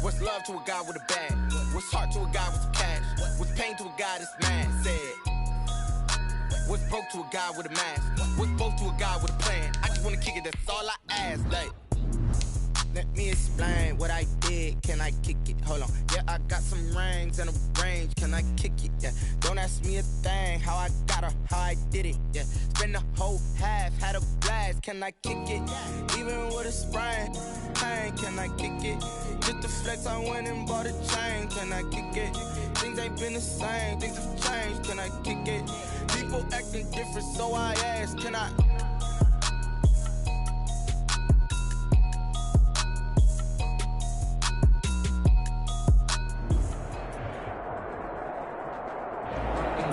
What's love to a guy with a bag? What's heart to a guy with some cash? What's pain to a guy that's mad? Said. What's broke to a guy with a mask? What's both to a guy with a plan? I just wanna kick it, that's all I ask. Like, let me explain what I did. Can I kick it? Hold on. Yeah, I got some rings and a range. Can I kick it? Yeah. Don't ask me a thing. How I got her, how I did it. Yeah. Spend the whole half, had a blast. Can I kick it? Even with a sprain. Pain, can I kick it? Just the flex, I went and bought a chain. Can I kick it? Things ain't been the same. Things have changed. Can I kick it? People acting different, so I ask. Can I?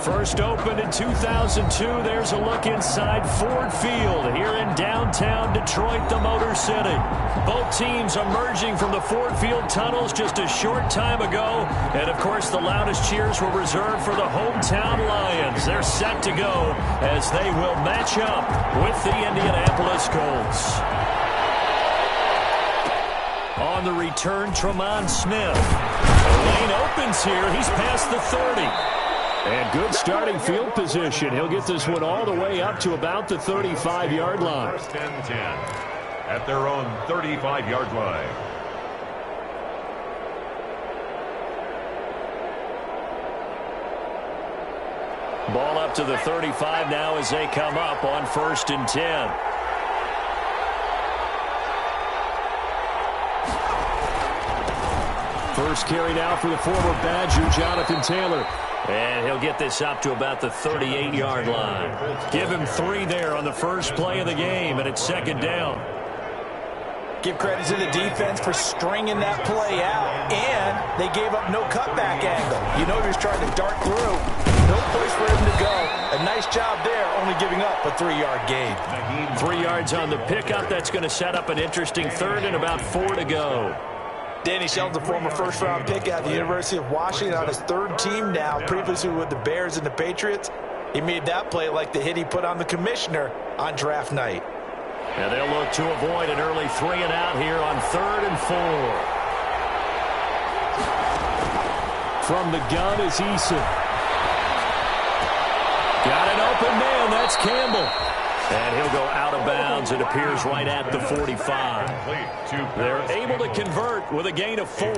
First opened in 2002. There's a look inside Ford Field here in downtown Detroit, the Motor City. Both teams emerging from the Ford Field tunnels just a short time ago. And, of course, the loudest cheers were reserved for the hometown Lions. They're set to go as they will match up with the Indianapolis Colts. On the return, Tremont Smith. The lane opens here. He's past the 30. And good starting field position. He'll get this one all the way up to about the 35-yard line. First and 10 at their own 35-yard line. Ball up to the 35 now as they come up on 1st and 10. First carry now for the former Badger, Jonathan Taylor. And he'll get this up to about the 38-yard line. Give him 3 there on the first play of the game, and it's 2nd down. Give credit to the defense for stringing that play out, and they gave up no cutback angle. You know he was trying to dart through. No place for him to go. A nice job there, only giving up a 3-yard gain. 3 yards on the pickup. That's going to set up an interesting 3rd and about 4 to go. Danny Shelton's a former first-round pick at the University of Washington on his 3rd team now, previously with the Bears and the Patriots. He made that play like the hit he put on the commissioner on draft night. And they'll look to avoid an early 3 and out here on 3rd and 4. From the gun is Eason. Got an open man. That's Campbell. And he'll go out of bounds. It appears right at the 45. They're able to convert with a gain of 4.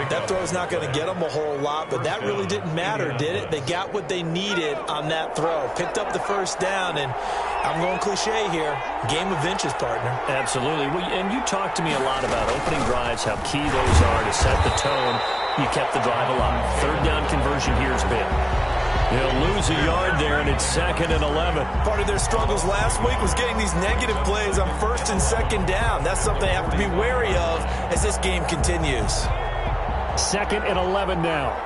That throw's not going to get them a whole lot, but that really didn't matter, did it? They got what they needed on that throw. Picked up the first down, and I'm going cliche here. Game of inches, partner. Absolutely. Well, and you talked to me a lot about opening drives, how key those are to set the tone. You kept the drive alive. 3rd down conversion here is big. He'll lose a yard there, and it's 2nd and 11. Part of their struggles last week was getting these negative plays on 1st and 2nd down. That's something they have to be wary of as this game continues. 2nd and 11 now.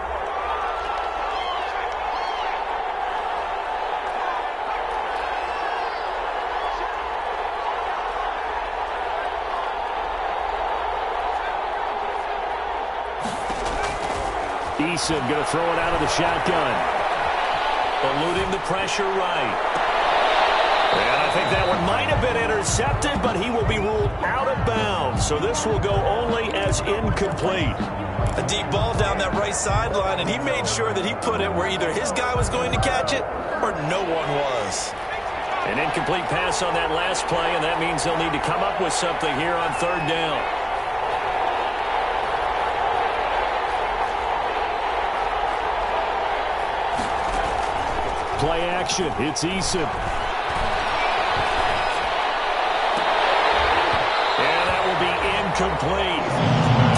Eason going to throw it out of the shotgun. Eluding the pressure right. And I think that one might have been intercepted, but he will be ruled out of bounds. So this will go only as incomplete. A deep ball down that right sideline, and he made sure that he put it where either his guy was going to catch it or no one was. An incomplete pass on that last play, and that means they'll need to come up with something here on 3rd down. Play action. It's Eason. And that will be incomplete.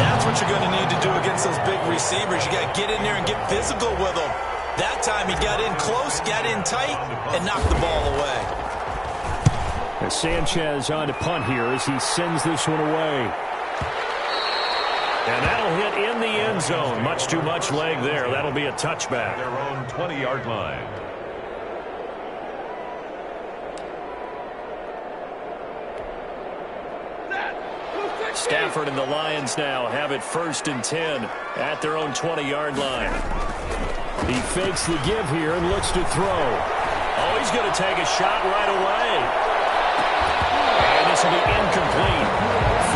That's what you're going to need to do against those big receivers. You got to get in there and get physical with them. That time he got in close, got in tight, and knocked the ball away. As Sanchez on to punt here as he sends this one away. And that'll hit in the end zone. Much too much leg there. That'll be a touchback. Their own 20-yard line. Stafford and the Lions now have it 1st and 10 at their own 20-yard line. He fakes the give here and looks to throw. Oh, he's going to take a shot right away. And this will be incomplete.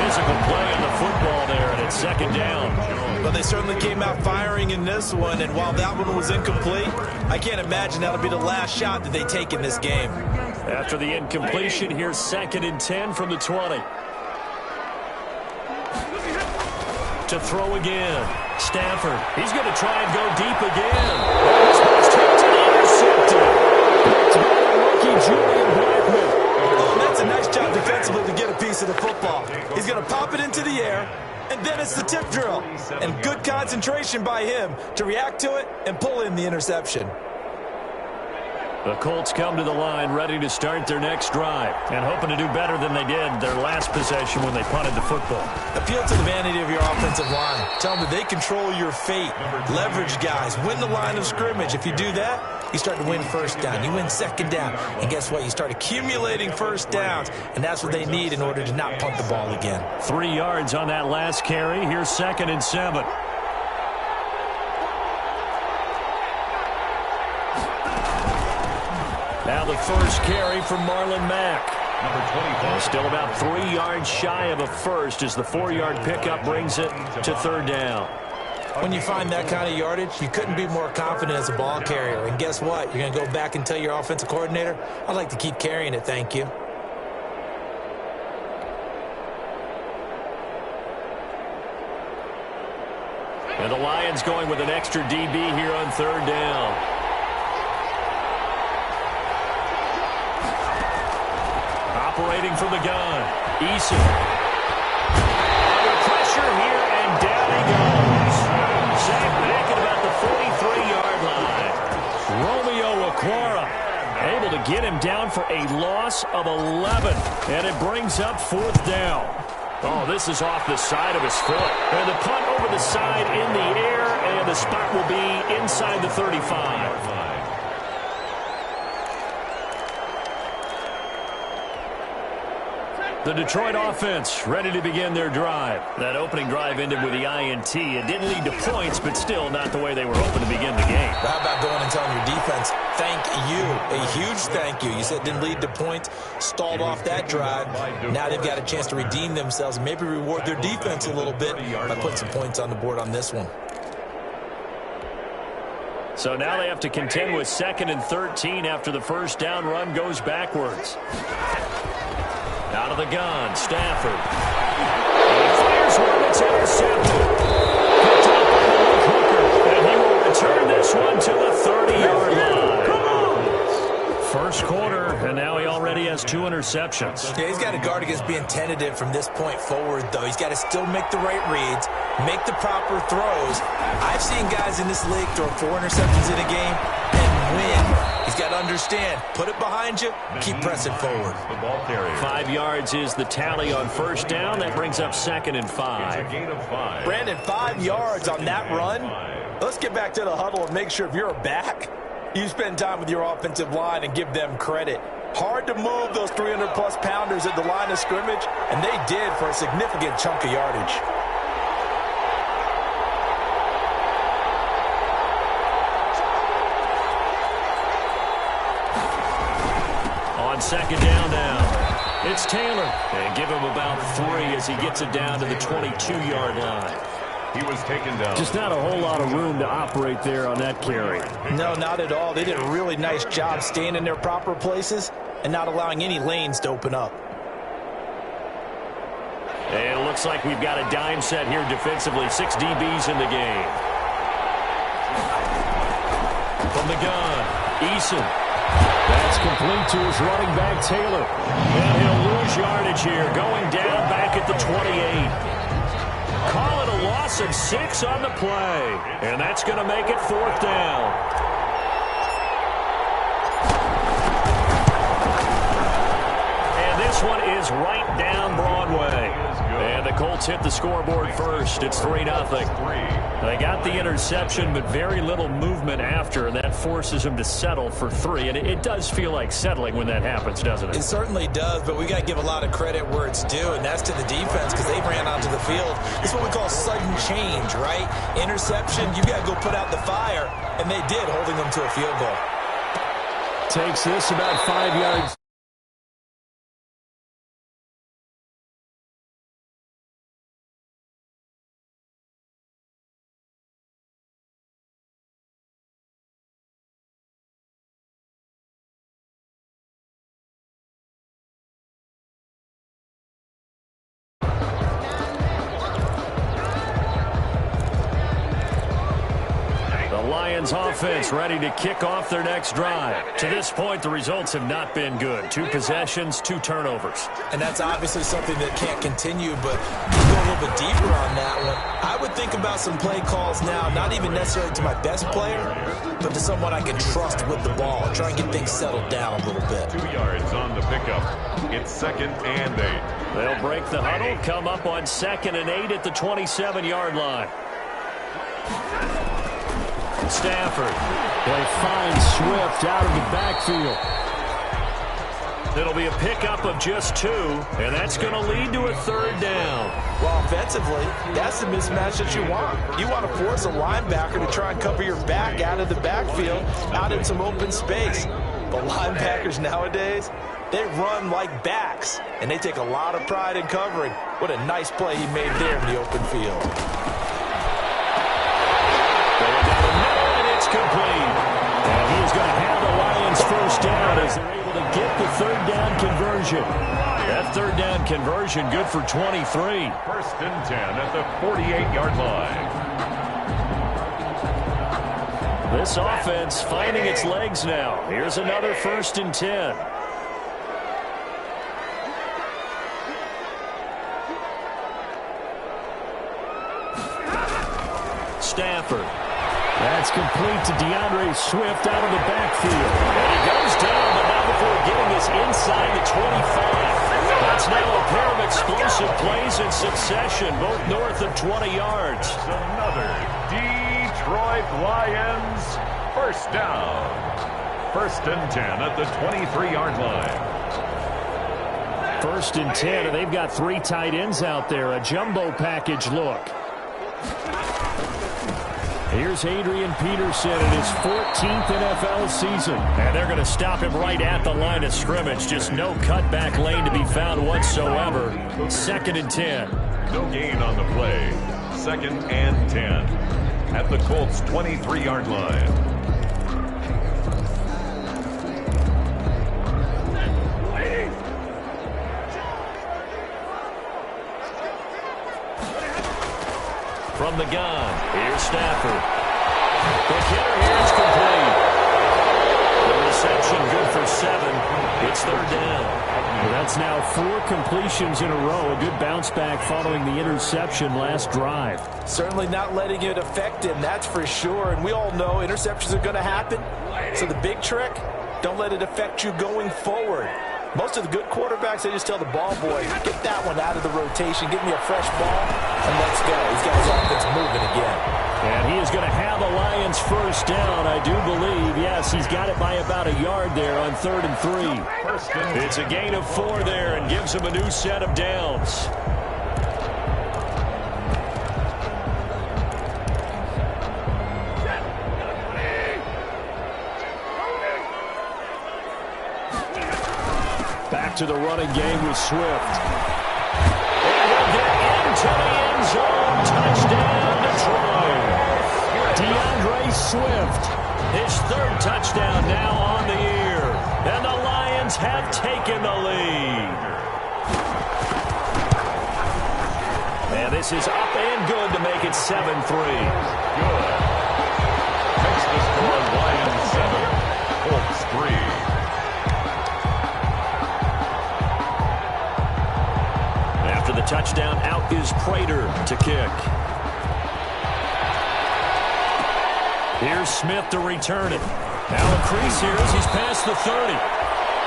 Physical play on the football there, and on second down. Well, they certainly came out firing in this one, and while that one was incomplete, I can't imagine that'll be the last shot that they take in this game. After the incompletion, here's 2nd and 10 from the 20. To throw again. Stafford, he's going to try and go deep again. This one's taken and intercepted. It's by the rookie, Julian Blackman. Oh, that's a nice job defensively to get a piece of the football. He's going to pop it into the air, and then it's the tip drill. And good concentration by him to react to it and pull in the interception. The Colts come to the line ready to start their next drive and hoping to do better than they did their last possession when they punted the football. Appeal to the vanity of your offensive line. Tell them that they control your fate. Leverage guys. Win the line of scrimmage. If you do that, you start to win first down. You win second down. And guess what? You start accumulating first downs, and that's what they need in order to not punt the ball again. 3 yards on that last carry. Here's 2nd and 7. Now the first carry from Marlon Mack. Number 24. Still about 3 yards shy of a first as the 4-yard pickup brings it to 3rd down. When you find that kind of yardage, you couldn't be more confident as a ball carrier. And guess what? You're going to go back and tell your offensive coordinator, I'd like to keep carrying it, thank you. And the Lions going with an extra DB here on 3rd down. Operating from the gun, Eason. Under pressure here, and down he goes. Sacked back at about the 43-yard line. Romeo Okwara able to get him down for a loss of 11. And it brings up 4th down. Oh, this is off the side of his foot. And the punt over the side in the air, and the spot will be inside the 35. The Detroit offense ready to begin their drive. That opening drive ended with the INT. It didn't lead to points, but still not the way they were hoping to begin the game. How about going and telling your defense, thank you, a huge thank you. You said it didn't lead to points, stalled off that drive. Now they've got a chance to redeem themselves and maybe reward their defense a little bit by putting some points on the board on this one. So now they have to contend with 2nd and 13 after the first down run goes backwards. Out of the gun, Stafford. He fires one, it's intercepted. Picked up by Malik Hooker, and he will return this one to the 30-yard line. First quarter, and now he already has 2 interceptions. Yeah, he's got to guard against being tentative from this point forward, though. He's got to still make the right reads, make the proper throws. I've seen guys in this league throw 4 interceptions in a game and win. He's got to understand, put it behind you, keep pressing forward. 5 yards is the tally on first down. That brings up 2nd and 5. Brandon, 5 yards on that run. Let's get back to the huddle and make sure if you're a back, you spend time with your offensive line and give them credit. Hard to move those 300-plus pounders at the line of scrimmage, and they did for a significant chunk of yardage. On second down now, it's Taylor. And give him about 3 as he gets it down to the 22-yard line. He was taken down. Just not a whole lot of room to operate there on that carry. No, not at all. They did a really nice job staying in their proper places and not allowing any lanes to open up. And it looks like we've got a dime set here defensively. 6 DBs in the game. From the gun, Eason. That's complete to his running back, Taylor. And he'll lose yardage here, going down back at the 28. Call it a loss of 6 on the play. And that's going to make it 4th down. And this one is right down Broadway. And the Colts hit the scoreboard first. It's 3-0. They got the interception, but very little movement after, and that forces them to settle for 3. And it does feel like settling when that happens, doesn't it? It certainly does, but we got to give a lot of credit where it's due, and that's to the defense because they ran onto the field. It's what we call sudden change, right? Interception, you got to go put out the fire, and they did, holding them to a field goal. Takes this about 5 yards. Lions offense ready to kick off their next drive. To this point, the results have not been good. 2 possessions, 2 turnovers. And that's obviously something that can't continue, but to go a little bit deeper on that one, I would think about some play calls now, not even necessarily to my best player, but to someone I can trust with the ball. Try and get things settled down a little bit. 2 yards on the pickup. It's 2nd and 8. They'll break the huddle, come up on 2nd and 8 at the 27-yard line. Stafford. They find Swift out of the backfield. It'll be a pickup of just 2, and that's going to lead to a 3rd down. Well, offensively, that's the mismatch that you want. You want to force a linebacker to try and cover your back out of the backfield, out in some open space. But linebackers nowadays, they run like backs, and they take a lot of pride in covering. What a nice play he made there in the open field. Going down the middle, and it's complete. And he is going to have the Lions first down as they're able to get the 3rd down conversion. That 3rd down conversion good for 23. 1st and 10 at the 48-yard line. This offense finding its legs now. Here's another 1st and 10. Stafford. That's complete to DeAndre Swift out of the backfield. And he goes down, but not before getting us inside the 25. That's now a pair of explosive plays in succession, both north of 20 yards. Another Detroit Lions 1st down. 1st and 10 at the 23-yard line. 1st and 10, and they've got 3 tight ends out there. A jumbo package look. Here's Adrian Peterson in his 14th NFL season. And they're going to stop him right at the line of scrimmage. Just no cutback lane to be found whatsoever. 2nd and 10. No gain on the play. 2nd and 10 at the Colts' 23-yard line. From the gun, here's Stafford. The hitter here is complete. The reception good for 7. It's 3rd down. Well, that's now 4 completions in a row. A good bounce back following the interception last drive. Certainly not letting it affect him, that's for sure. And we all know interceptions are going to happen. So the big trick, don't let it affect you going forward. Most of the good quarterbacks, they just tell the ball boy, get that one out of the rotation, give me a fresh ball, and let's go. He's got his offense moving again. And he is going to have the Lions first down, I do believe. Yes, he's got it by about a yard there on 3rd and 3. It's a gain of 4 there and gives him a new set of downs. Back to the running game with Swift. And he'll get into the end zone. Touchdown, Detroit. DeAndre Swift, his 3rd touchdown now on the year. And the Lions have taken the lead. And this is up and good to make it 7-3. Good. Makes the score Lions 7, Colts 3. The touchdown, out is Prater to kick. Here's Smith to return it. Now a crease here as he's past the 30.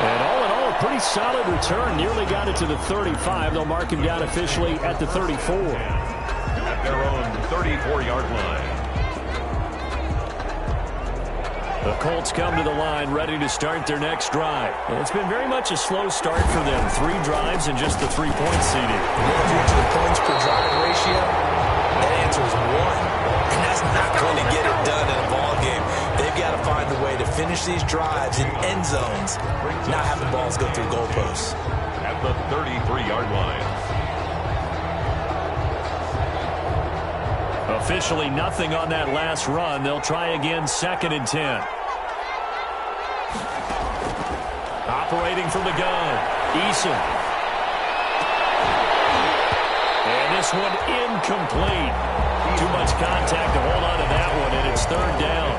And all in all, a pretty solid return. Nearly got it to the 35. They'll mark him down officially at the 34. At their own 34-yard line. The Colts come to the line ready to start their next drive. And it's been very much a slow start for them. 3 drives and just the 3-point seeding. If you to the points per drive ratio, that answer is 1. And that's not going to get it done in a ball game. They've got to find a way to finish these drives in end zones, not have the balls go through goalposts. At the 33-yard line. Officially nothing on that last run. They'll try again 2nd and 10. Operating from the gun, Eason. And this one incomplete. Too much contact to hold on to that one, and it's third down.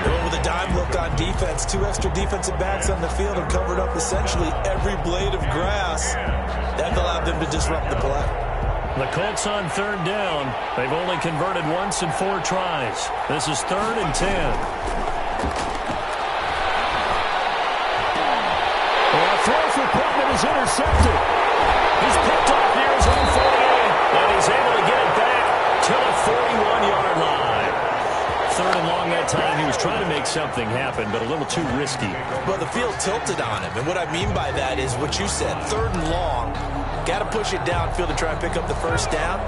Going with a dime look on defense. 2 extra defensive backs on the field and covered up essentially every blade of grass. That allowed them to disrupt the play. The Colts on third down. They've only converted once in 4 tries. This is 3rd and 10. A throw for Pittman is intercepted. He's picked off near his own 48, and he's able to get it back to the 41-yard line. 3rd and long that time. He was trying to make something happen, but a little too risky. Well, the field tilted on him, and what I mean by that is what you said, 3rd and long. Got to push it downfield to try and pick up the first down.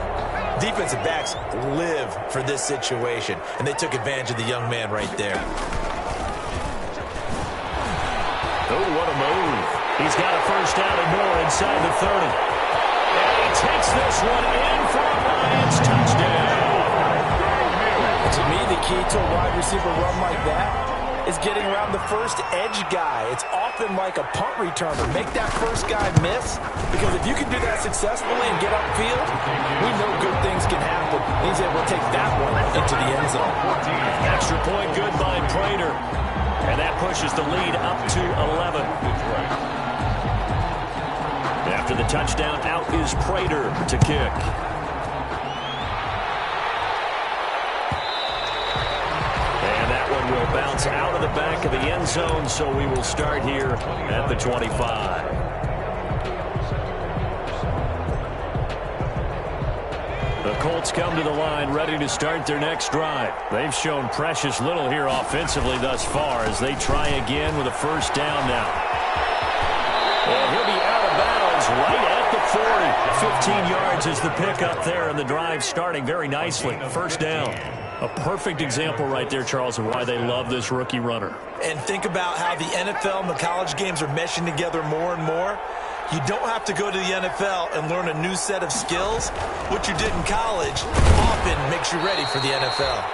Defensive backs live for this situation, and they took advantage of the young man right there. Oh, what a move. He's got a first down and more inside the 30. And he takes this one in for a Lions touchdown. To me, the key to a wide receiver run like that is getting around the first edge guy. It's often like a punt returner. Make that first guy miss, because if you can do that successfully and get upfield, we know good things can happen. He's able to take that one into the end zone. Extra point good by Prater. And that pushes the lead up to 11. After the touchdown, out is Prater to kick. And that one will bounce out of the back of the end zone, so we will start here at the 25. The Colts come to the line ready to start their next drive. They've shown precious little here offensively thus far as they try again with a first down now. And he'll be out of bounds right at the 40. 15 yards is the pickup there, and the drive starting very nicely. First down. A perfect example right there, Charles, of why they love this rookie runner. And think about how the NFL and the college games are meshing together more and more. You don't have to go to the NFL and learn a new set of skills. What you did in college often makes you ready for the NFL.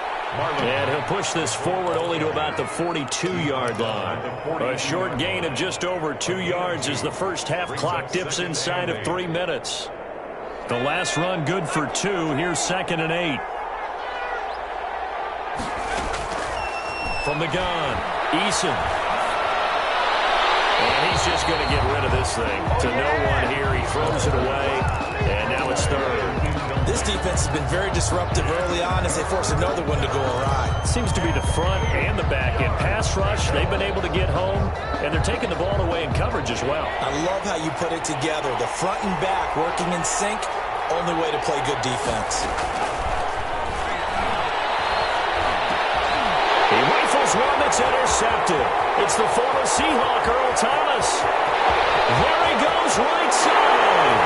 And he'll push this forward only to about the 42-yard line. A short gain of just over 2 yards as the first half clock dips inside of 3 minutes. The last run good for 2. Here's 2nd and 8. From the gun, Eason. And he's just going to get rid of this thing. To no one here, he throws it away, and now it's 3rd. This defense has been very disruptive early on as they force another one to go awry. Seems to be the front and the back end. Pass rush, they've been able to get home, and they're taking the ball away in coverage as well. I love how you put it together. The front and back working in sync, only way to play good defense. He rifles one that's intercepted. It's the former Seahawk, Earl Thomas. There he goes right side.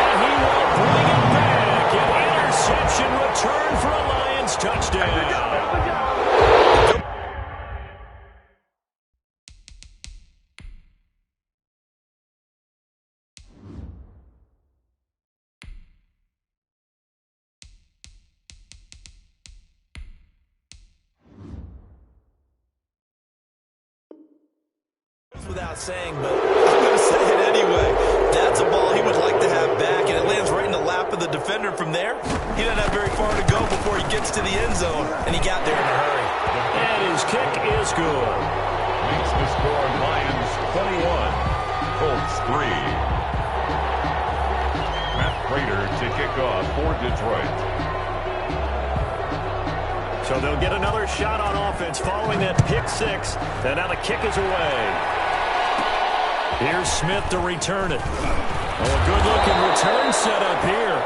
And he will bring it back. An interception return for a Lions touchdown. Without saying, but I'm going to say it anyway. That's a ball he would like to have back, and it lands right in the lap of the defender from there. He doesn't have very far to go before he gets to the end zone, and he got there in a hurry. And his kick is good. Makes the score Lions 21, Colts 3. Matt Prater to kick off for Detroit. So they'll get another shot on offense following that pick 6. And now the kick is away. Here's Smith to return it. Oh, a good-looking return set up here.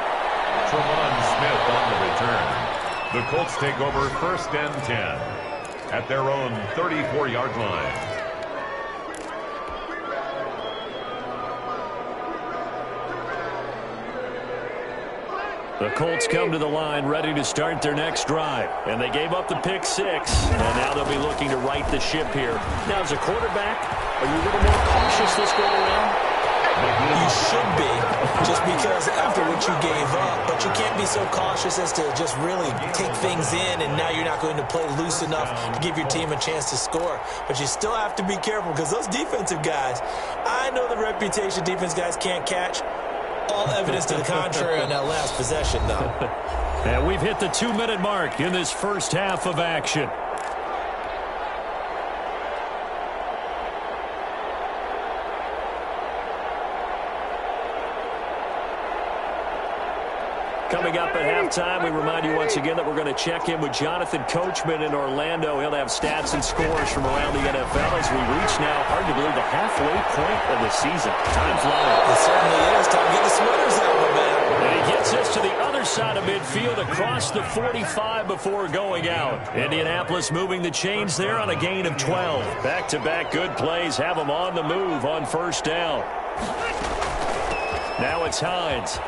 Tremont Smith on the return. The Colts take over 1st and 10 at their own 34-yard line. The Colts come to the line ready to start their next drive. And they gave up the pick 6. And now they'll be looking to right the ship here. Now, as a quarterback, are you a little more cautious this go around? You should be, just because after what you gave up. But you can't be so cautious as to just really take things in, and now you're not going to play loose enough to give your team a chance to score. But you still have to be careful, because those defensive guys, I know the reputation defense guys can't catch. All evidence to the contrary on that last possession, though. And we've hit the 2-minute mark in this first half of action. Coming up at halftime, we remind you once again that we're going to check in with Jonathan Coachman in Orlando. He'll have stats and scores from around the NFL as we reach now, hard to believe, the halfway point of the season. Time flying. It certainly is. Time to get the sweaters out, my man. And he gets us to the other side of midfield across the 45 before going out. Indianapolis moving the chains there on a gain of 12. Back-to-back good plays have them on the move on first down. Now it's Hines.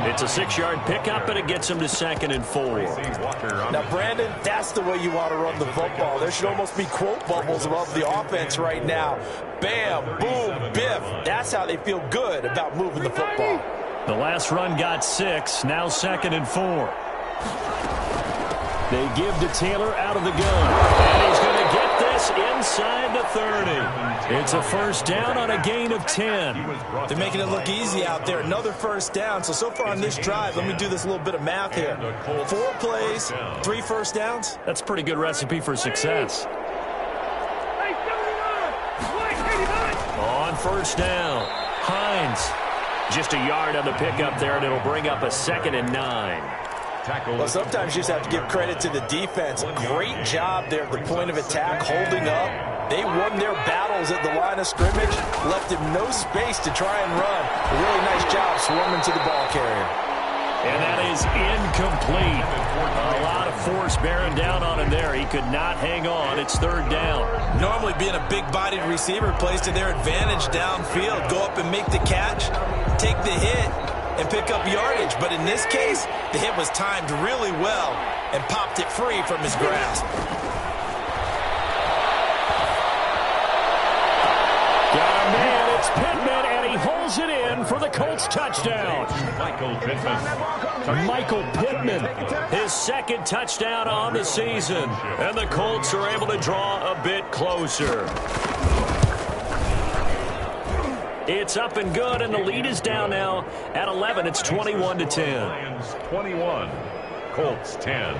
It's a 6-yard pickup, and it gets him to 2nd and 4. Now, Brandon, that's the way you want to run the football. There should almost be quote bubbles above the offense right now. Bam, boom, biff. That's how they feel good about moving the football. The last run got 6, now 2nd and 4. They give to Taylor out of the gun, and he's going to get this inside the 30. It's a first down on a gain of 10. They're making it look easy out there. Another first down. So far on this drive, let me do this little bit of math here. 4 plays, 3 first downs. That's a pretty good recipe for success. On first down, Hines. Just a yard on the pickup there, and it'll bring up a 2nd and 9. Well, sometimes you just have to give credit to the defense. Great job there at the point of attack, holding up. They won their battles at the line of scrimmage, left him no space to try and run. A really nice job swarming to the ball carrier. And that is incomplete. A lot of force bearing down on him there. He could not hang on. It's 3rd down. Normally being a big-bodied receiver plays to their advantage downfield. Go up and make the catch, take the hit, and pick up yardage. But in this case, the hit was timed really well and popped it free from his grasp. Got a man, it's Pittman, and he holds it in for the Colts touchdown. Michael Pittman, his 2nd touchdown on the season. And the Colts are able to draw a bit closer. It's up and good, and the lead is down now at 11. It's 21-10. Lions 21, Colts 10.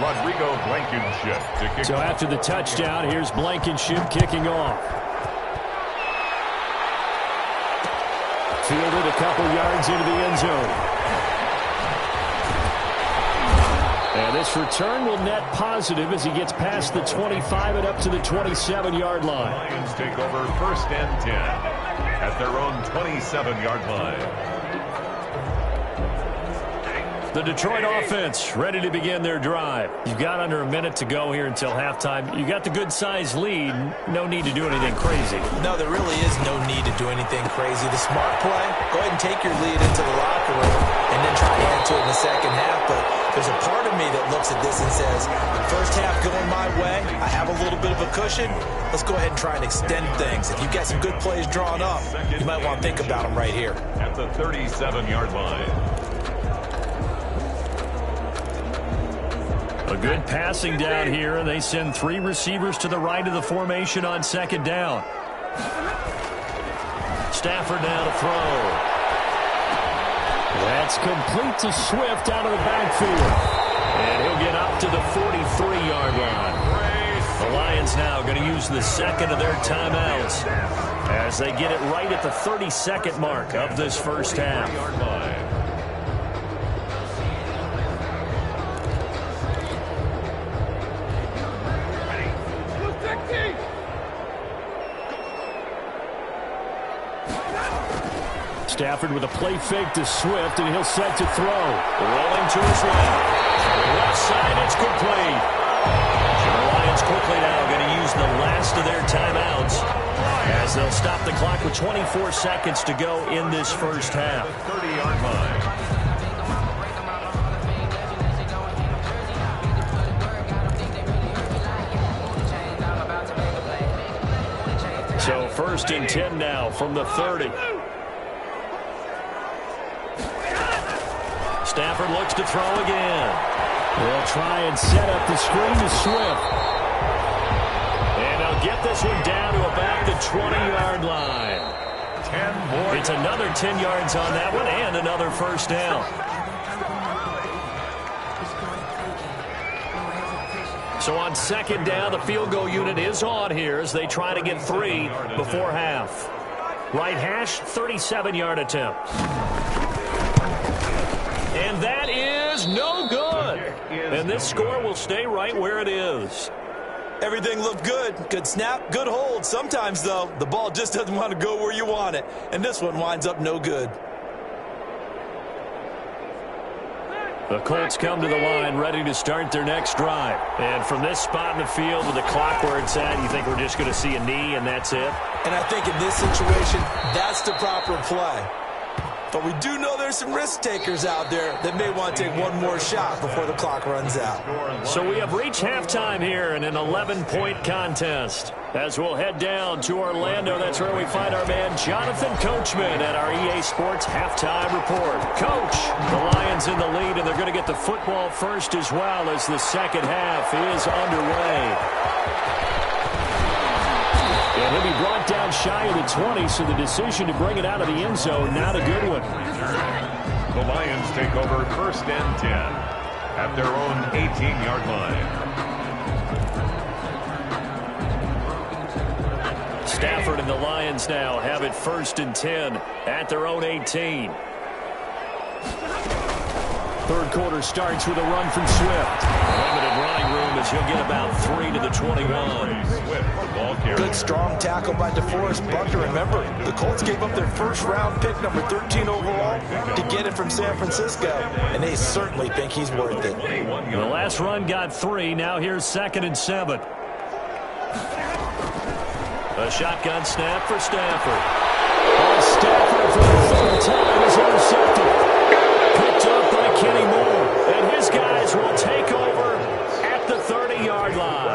Rodrigo Blankenship to kick So off. after the touchdown, here's Blankenship kicking off. Fielded a couple yards into the end zone. And this return will net positive as he gets past the 25 and up to the 27-yard line. Lions take over 1st and 10 at their own 27-yard line. The Detroit offense ready to begin their drive. You've got under a minute to go here until halftime. You got the good-sized lead. No need to do anything crazy. No, there really is no need to do anything crazy. The smart play, go ahead and take your lead into the locker room and then try to add to it in the second half. But there's a part of me that looks at this and says, first half going my way, I have a little bit of a cushion. Let's go ahead and try and extend things. If you've got some good plays drawn up, you might want to think about them right here. At the 37-yard line. A good passing down here, and they send 3 receivers to the right of the formation on 2nd down. Stafford now to throw. That's complete to Swift out of the backfield. And he'll get up to the 43-yard line. The Lions now going to use the 2nd of their timeouts as they get it right at the 32nd mark of this first half. Stafford with a play fake to Swift, and he'll set to throw. Rolling to his left side, it's complete. The Lions quickly now going to use the last of their timeouts as they'll stop the clock with 24 seconds to go in this first half. 30-yard line. So 1st and 10 now from the 30. Stafford looks to throw again. They'll try and set up the screen to Swift. And they'll get this one down to about the 20-yard line. 10 more. It's another 10 yards on that one and another first down. So on second down, the field goal unit is on here as they try to get 3 before half. Right hash, 37-yard attempt. And that is no good. And this score will stay right where it is. Everything looked good. Good snap, good hold. Sometimes, though, the ball just doesn't want to go where you want it. And this one winds up no good. The Colts come to the line ready to start their next drive. And from this spot in the field with the clock where it's at, you think we're just going to see a knee and that's it? And I think in this situation, that's the proper play. But we do know there's some risk takers out there that may want to take one more shot before the clock runs out. So we have reached halftime here in an 11-point contest. As we'll head down to Orlando, that's where we find our man Jonathan Coachman at our EA Sports Halftime Report. Coach, the Lions in the lead, and they're going to get the football first as well as the second half is underway. And he'll be brought down shy of the 20, so the decision to bring it out of the end zone, not a good one. The Lions take over first and 10 at their own 18-yard line. Stafford and the Lions now have it first and 10 at their own 18. Third quarter starts with a run from Swift. Limited running room as he'll get about 3 to the 21. Good strong tackle by DeForest Buckner. Remember, the Colts gave up their first-round pick, number 13 overall, to get it from San Francisco, and they certainly think he's worth it. The last run got 3. Now here's 2nd and 7. A shotgun snap for Stafford. And Stafford for the third time is intercepted. Picked up by Kenny Moore. And his guys will take over at the 30-yard line.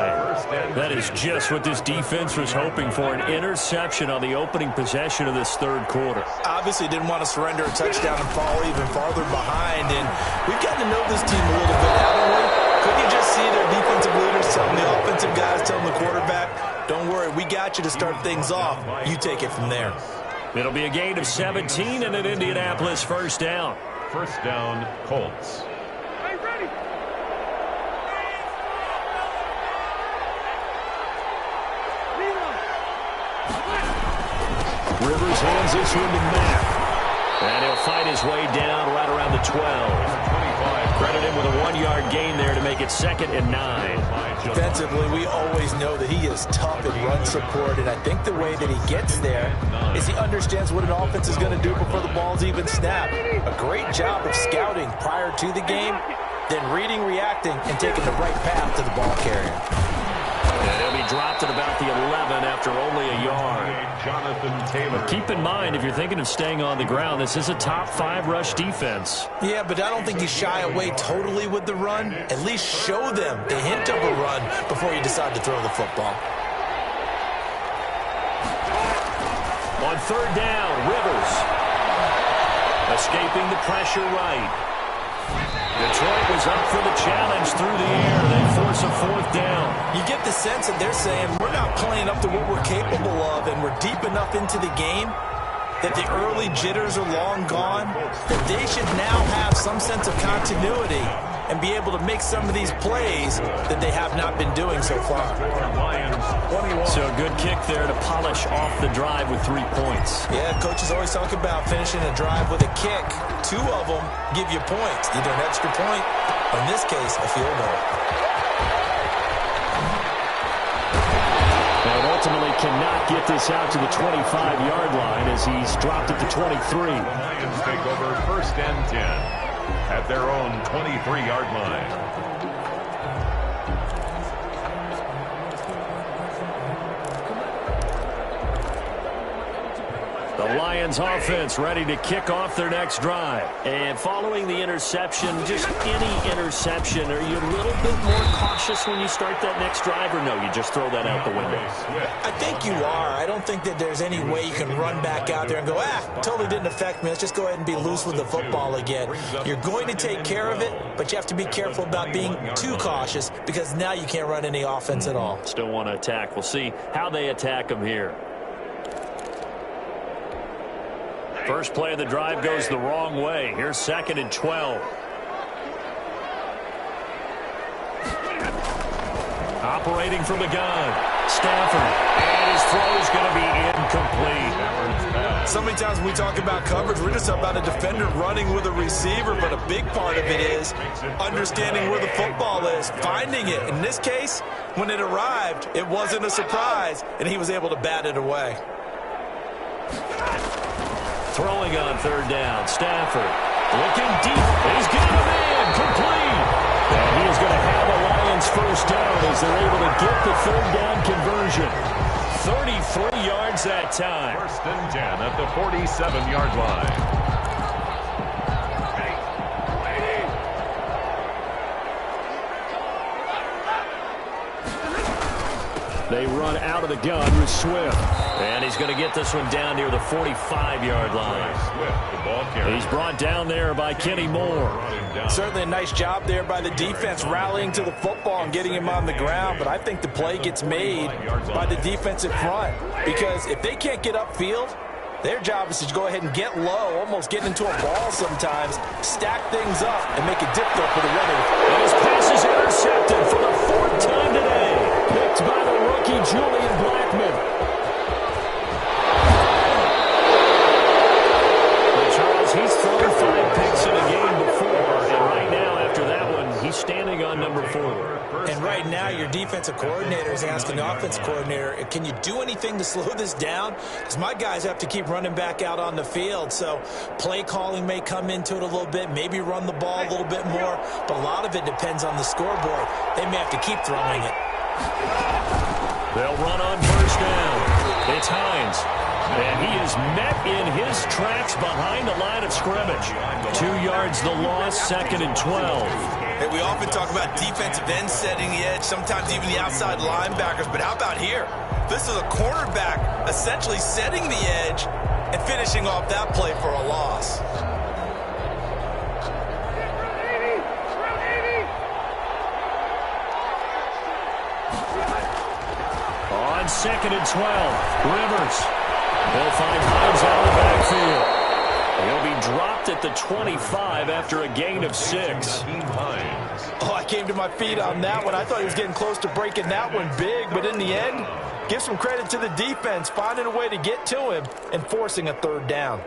That is just what this defense was hoping for, an interception on the opening possession of this third quarter. Obviously didn't want to surrender a touchdown and fall even farther behind. And we've gotten to know this team a little bit, haven't we? Couldn't you just see their defensive leaders telling the offensive guys, telling the quarterback, don't worry, we got you to start things off. You take it from there. It'll be a gain of 17 and an Indianapolis first down. First down, Colts. Rivers hands this one to Mack. And he'll fight his way down right around the 12. Credit him with a 1-yard gain there to make it 2nd and 9. Defensively, we always know that he is tough in run support, and I think the way that he gets there is he understands what an offense is going to do before the ball's even snapped. A great job of scouting prior to the game, then reading, reacting, and taking the right path to the ball carrier. And he'll be dropped at about the 11 after only a yard. Jonathan Taylor. But keep in mind, if you're thinking of staying on the ground, this is a top 5 rush defense. Yeah, but I don't think you shy away totally with the run. At least show them the hint of a run before you decide to throw the football. On third down, Rivers. Escaping the pressure right. Detroit was up for the challenge through the air. They force a fourth down. You get the sense that they're saying we're not playing up to what we're capable of, and we're deep enough into the game that the early jitters are long gone, that they should now have some sense of continuity and be able to make some of these plays that they have not been doing so far. So a good kick there to polish off the drive with 3 points. Yeah, coaches always talk about finishing a drive with a kick. 2 of them give you points, either an extra point, or in this case, a field goal. And ultimately cannot get this out to the 25-yard line as he's dropped at the 23. The Lions take over first and 10 at their own 23-yard line. The Lions offense ready to kick off their next drive. And following the interception, just any interception, are you a little bit more cautious when you start that next drive, or no, you just throw that out the window? I think you are. I don't think that there's any way you can run back out there and go, totally didn't affect me. Let's just go ahead and be loose with the football again. You're going to take care of it, but you have to be careful about being too cautious because now you can't run any offense at all. Still want to attack. We'll see how they attack them here. First play of the drive goes the wrong way. Here's 2nd and 12. Operating from the gun. Stafford. And his throw is going to be incomplete. So many times when we talk about coverage, we're just about a defender running with a receiver, but a big part of it is understanding where the football is, finding it. In this case, when it arrived, it wasn't a surprise, and he was able to bat it away. Throwing on 3rd down. Stafford looking deep. He's got a man. Complete. And he is going to have a Lions first down as they're able to get the 3rd down conversion. 33 yards that time. 1st and 10 at the 47-yard line. They run out of the gun with Swift. And he's going to get this one down near the 45-yard line. He's brought down there by Kenny Moore. Certainly a nice job there by the defense rallying to the football and getting him on the ground. But I think the play gets made by the defensive front. Because if they can't get upfield, their job is to go ahead and get low, almost get into a ball sometimes, stack things up, and make it difficult for the runner. And his pass is intercepted for the 4th time today. Picked by the rookie Julian Blackmon. But Charles, he's thrown 5 picks in a game before, and right now, after that one, he's standing on number 4. And right now, your defensive coordinator is asking the offensive coordinator, can you do anything to slow this down? Because my guys have to keep running back out on the field. So play calling may come into it a little bit, maybe run the ball a little bit more. But a lot of it depends on the scoreboard. They may have to keep throwing it. They'll run on 1st down. It's Hines. And he is met in his tracks behind the line of scrimmage. 2 yards the loss, 2nd and 12. Hey, we often talk about defensive ends setting the edge, sometimes even the outside linebackers. But how about here? This is a cornerback essentially setting the edge and finishing off that play for a loss. On 2nd and 12, Rivers. They'll find Hines out of the backfield. He'll be dropped at the 25 after a gain of 6. Oh, I came to my feet on that one. I thought he was getting close to breaking that one big, but in the end, give some credit to the defense, finding a way to get to him and forcing a 3rd down.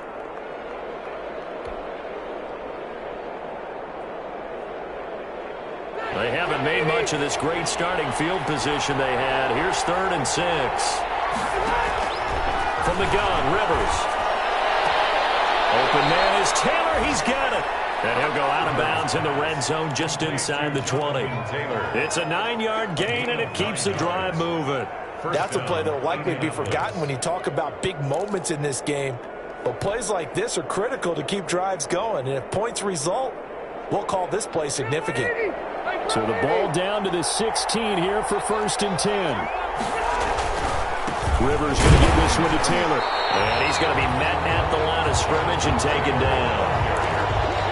They haven't made much of this great starting field position they had. Here's 3rd and 6. From the gun, Rivers. Open man is Taylor. He's got it. And he'll go out of bounds in the red zone just inside the 20. It's a 9-yard gain, and it keeps the drive moving. That's a play that will likely be forgotten when you talk about big moments in this game. But plays like this are critical to keep drives going. And if points result, we'll call this play significant. So the ball down to the 16 here for 1st and 10. Rivers going to give this one to Taylor. And he's going to be met at the line of scrimmage and taken down.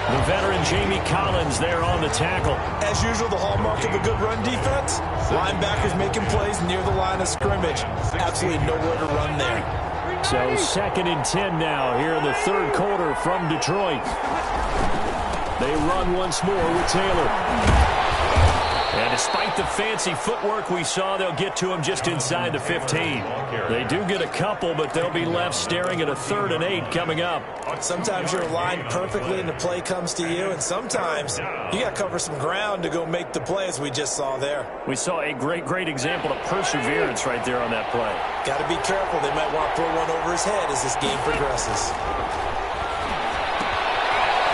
The veteran Jamie Collins there on the tackle. As usual, the hallmark of a good run defense, linebackers making plays near the line of scrimmage. Absolutely nowhere to run there. So 2nd and 10 now here in the 3rd quarter from Detroit. They run once more with Taylor. And despite the fancy footwork we saw, they'll get to him just inside the 15. They do get a couple, but they'll be left staring at a 3rd and 8 coming up. Sometimes you're aligned perfectly and the play comes to you, and sometimes you got to cover some ground to go make the play, as we just saw there. We saw a great example of perseverance right there on that play. Got to be careful. They might want to throw one over his head as this game progresses.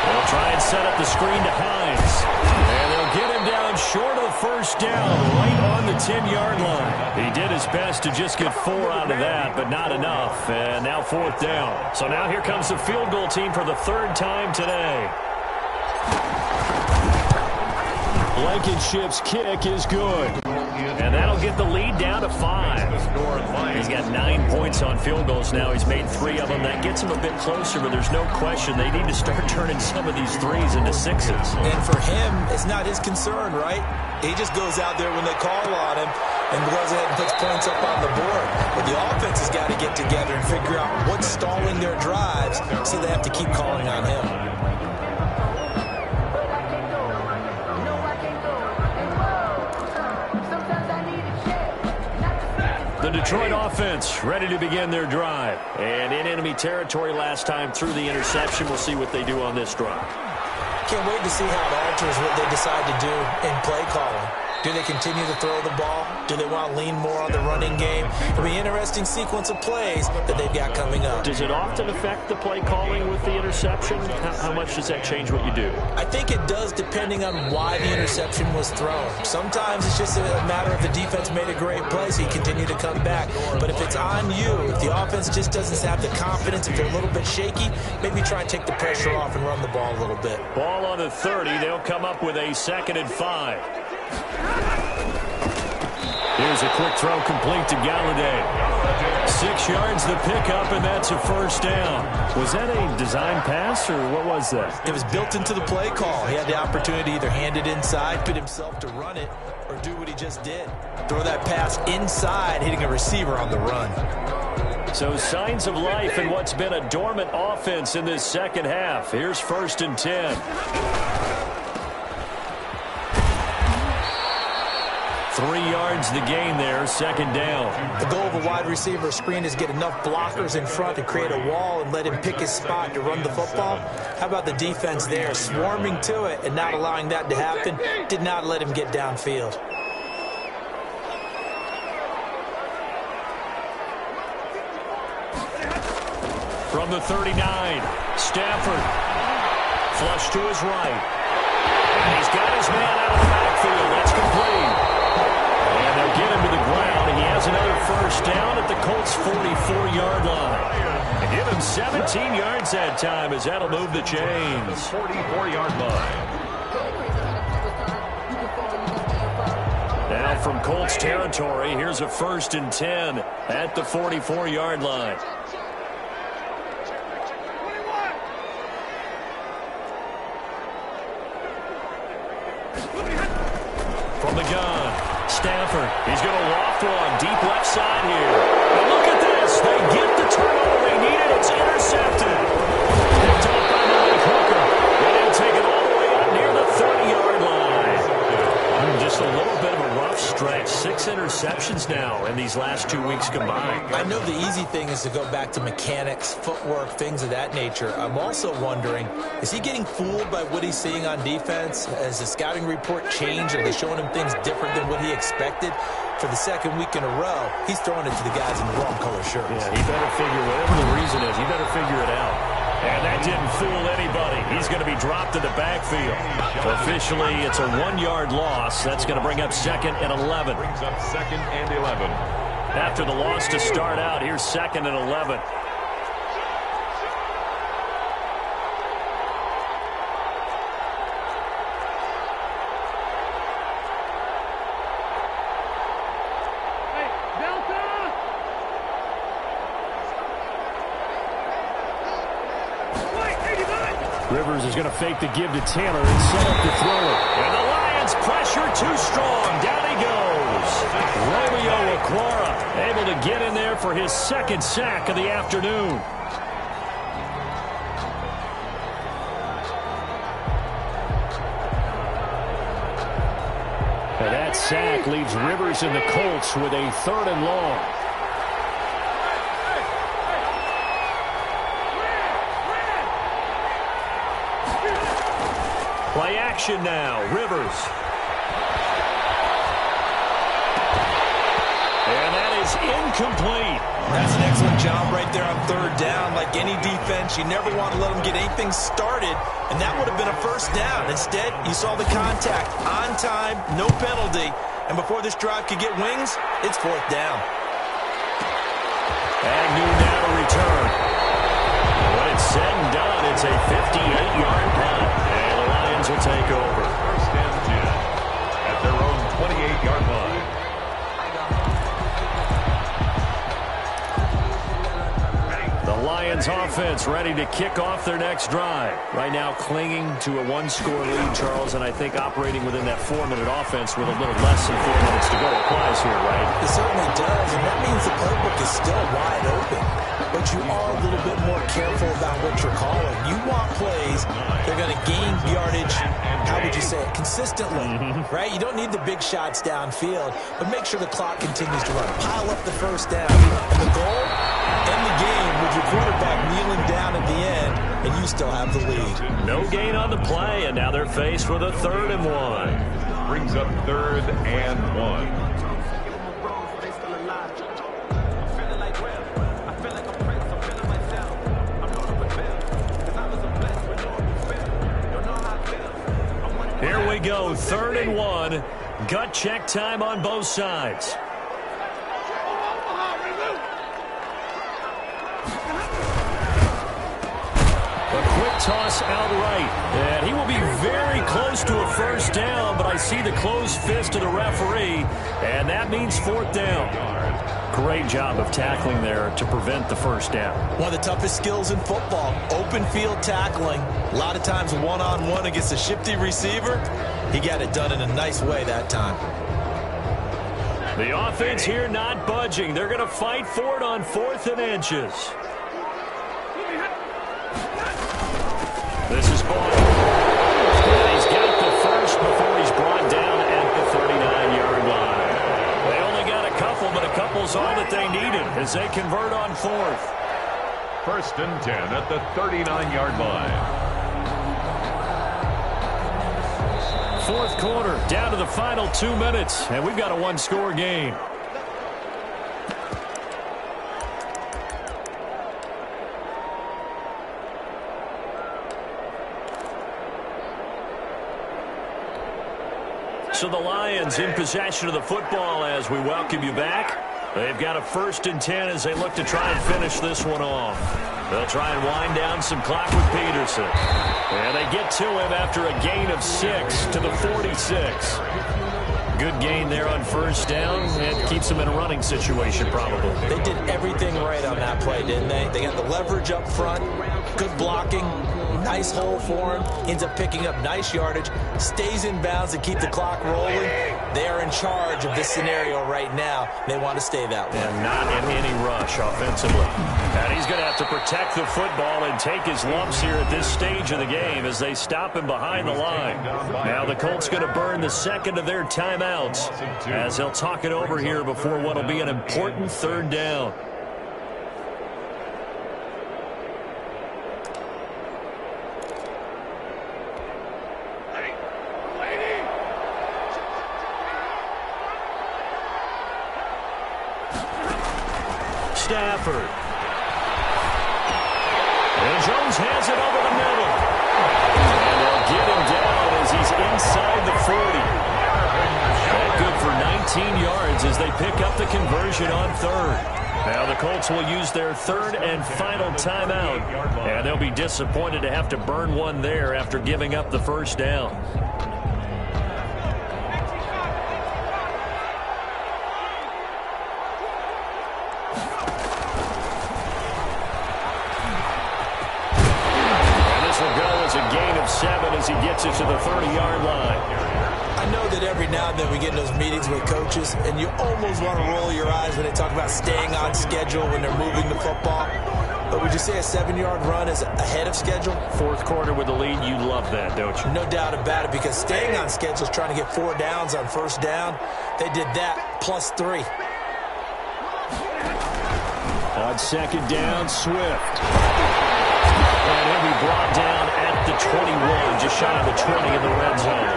They'll They'll try and set up the screen to Hines. And they'll get him down short of the first down, right on the 10-yard line. He did his best to just get 4 out of that, but not enough. And now 4th down. So now here comes the field goal team for the 3rd time today. Blankenship's kick is good. And that'll get the lead down to 5. He's got 9 points on field goals now. He's made 3 of them. That gets him a bit closer, but there's no question they need to start turning some of these 3s into 6s. And for him, it's not his concern, right? He just goes out there when they call on him and goes ahead and puts points up on the board. But the offense has got to get together and figure out what's stalling their drives, so they have to keep calling on him. The Detroit offense ready to begin their drive. And in enemy territory last time through the interception. We'll see what they do on this drive. Can't wait to see how it alters what they decide to do in play calling. Do they continue to throw the ball? Do they want to lean more on the running game? It'll be an interesting sequence of plays that they've got coming up. Does it often affect the play calling with the interception? How much does that change what you do? I think it does, depending on why the interception was thrown. Sometimes it's just a matter of the defense made a great play, so you continue to come back. But if it's on you, if the offense just doesn't have the confidence, if they're a little bit shaky, maybe try and take the pressure off and run the ball a little bit. Ball on the 30. They'll come up with a 2nd and 5. Here's a quick throw complete to Galladay. 6 yards the pickup, and that's a 1st down. Was that a design pass, or what was that? It was built into the play call. He had the opportunity to either hand it inside, put himself to run it, or do what he just did. Throw that pass inside, hitting a receiver on the run. So signs of life in what's been a dormant offense in this 2nd half. Here's 1st and 10. 3 yards the gain there, 2nd down. The goal of a wide receiver screen is get enough blockers in front to create a wall and let him pick his spot to run the football. How about the defense there, swarming to it and not allowing that to happen? Did not let him get downfield. From the 39, Stafford. Flush to his right. And he's got his man out of the backfield. That's complete. And they'll get him to the ground, and he has another 1st down at the Colts' 44-yard line. And give him 17 yards that time, as that'll move the chains. 44-yard line. Now from Colts territory, here's a 1st and 10 at the 44-yard line. From the gun, Stafford. He's going to loft one deep left side here. And look at this. They get the turnover they needed. It's intercepted. Picked up by Malik Hooker. And he'll take it all the way up near the 30-yard line. Just a little bit of a rough stretch. 6 interceptions now in these last 2 weeks combined. I know the easy thing is to go back to mechanics, footwork, things of that nature. I'm also wondering, is he getting fooled by what he's seeing on defense? Has the scouting report changed? Are they showing him things different than what he expected? For the 2nd week in a row, he's throwing it to the guys in the wrong color shirts. Yeah, he better figure, whatever the reason is, he better figure it out. And that didn't fool anybody. He's going to be dropped in the backfield. Officially, it's a 1-yard loss. That's going to bring up 2nd and 11. Brings up 2nd and 11. After the loss to start out, here's 2nd and 11. Rivers is going to fake the give to Taylor and set up the throw. And the Lions pressure too strong. Down he goes. Romeo Okwara able to get in there for his 2nd sack of the afternoon. And that sack leaves Rivers and the Colts with a 3rd and long. Play action now, Rivers. And that is incomplete. That's an excellent job right there on third down. Like any defense, you never want to let them get anything started, and that would have been a first down. Instead, you saw the contact on time, no penalty, and before this drive could get wings, it's fourth down. Agnew now to return. When it's said and done, it's a 58-yard punt, and the Lions will take over. First and 10 at their own 28-yard line. The Lions offense ready to kick off their next drive. Right now clinging to a one-score lead, Charles, and I think operating within that 4-minute offense with a little less than 4 minutes to go applies here, right? It certainly does, and that means the playbook is still wide open. But you are a little bit more careful about what you're calling. You want plays that are going to gain yardage, how would you say it, consistently, right? You don't need the big shots downfield, but make sure the clock continues to run. Pile up the first down. And the goal, end the game with your quarterback kneeling down at the end, and you still have the lead. No gain on the play, and now they're faced with a 3rd and 1. Brings up 3rd and 1. Here we go, 3rd and 1. Gut check time on both sides. Toss outright, and he will be very close to a first down, but I see the closed fist of the referee, and that means 4th down. Great job of tackling there to prevent the first down. One of the toughest skills in football, open field tackling. A lot of times one-on-one against a shifty receiver. He got it done in a nice way that time. The offense here not budging. They're going to fight for it on 4th and inches. This is Boyd. And he's got the first before he's brought down at the 39-yard line. They only got a couple, but a couple's all that they needed as they convert on 4th. First and 10 at the 39-yard line. 4th quarter, down to the final 2 minutes, and we've got a one-score game. So the Lions in possession of the football as we welcome you back. They've got a 1st and 10 as they look to try and finish this one off. They'll try and wind down some clock with Peterson. And they get to him after a gain of 6 to the 46. Good gain there on first down, and keeps them in a running situation probably. They did everything right on that play, didn't they? They got the leverage up front, good blocking, nice hole for him, ends up picking up nice yardage, stays in bounds to keep the clock rolling. They are in charge of this scenario right now. They want to stay that way. And not in any rush offensively. And he's going to have to protect the football and take his lumps here at this stage of the game as they stop him behind the line. Now the Colts going to burn the second of their timeouts as they'll talk it over here before what will be an important 3rd down. Stafford. And Jones has it over the middle. And they'll get him down as he's inside the 40. That good for 19 yards as they pick up the conversion on 3rd. Now the Colts will use their 3rd and final timeout. And they'll be disappointed to have to burn one there after giving up the first down. As he gets it to the 30-yard line. I know that every now and then we get in those meetings with coaches, and you almost want to roll your eyes when they talk about staying on schedule when they're moving the football. But would you say a 7-yard run is ahead of schedule? 4th quarter with the lead, you love that, don't you? No doubt about it, because staying on schedule is trying to get 4 downs on first down. They did that plus 3. On 2nd down, Swift. And he'll be brought down at the 21, just shy of the 20 in the red zone.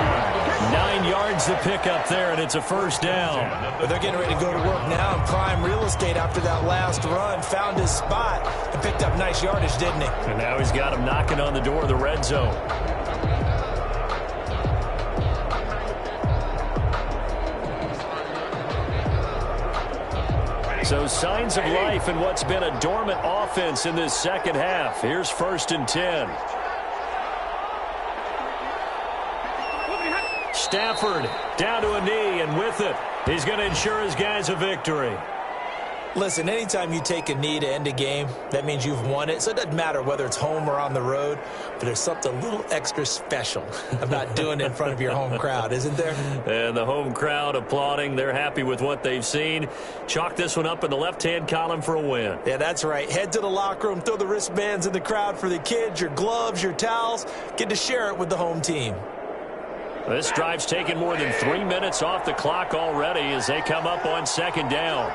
9 yards to pick up there, and it's a first down. But they're getting ready to go to work now in prime real estate after that last run. Found his spot and picked up nice yardage, didn't he? And now he's got him knocking on the door of the red zone. So signs of life in what's been a dormant offense in this second half. Here's 1st and 10. Stafford down to a knee, and with it, he's going to ensure his guys a victory. Listen, anytime you take a knee to end a game, that means you've won it. So it doesn't matter whether it's home or on the road, but there's something a little extra special about doing it in front of your home crowd, isn't there? And the home crowd applauding. They're happy with what they've seen. Chalk this one up in the left-hand column for a win. Yeah, that's right. Head to the locker room, throw the wristbands in the crowd for the kids, your gloves, your towels. Get to share it with the home team. This drive's taken more than 3 minutes off the clock already as they come up on 2nd down.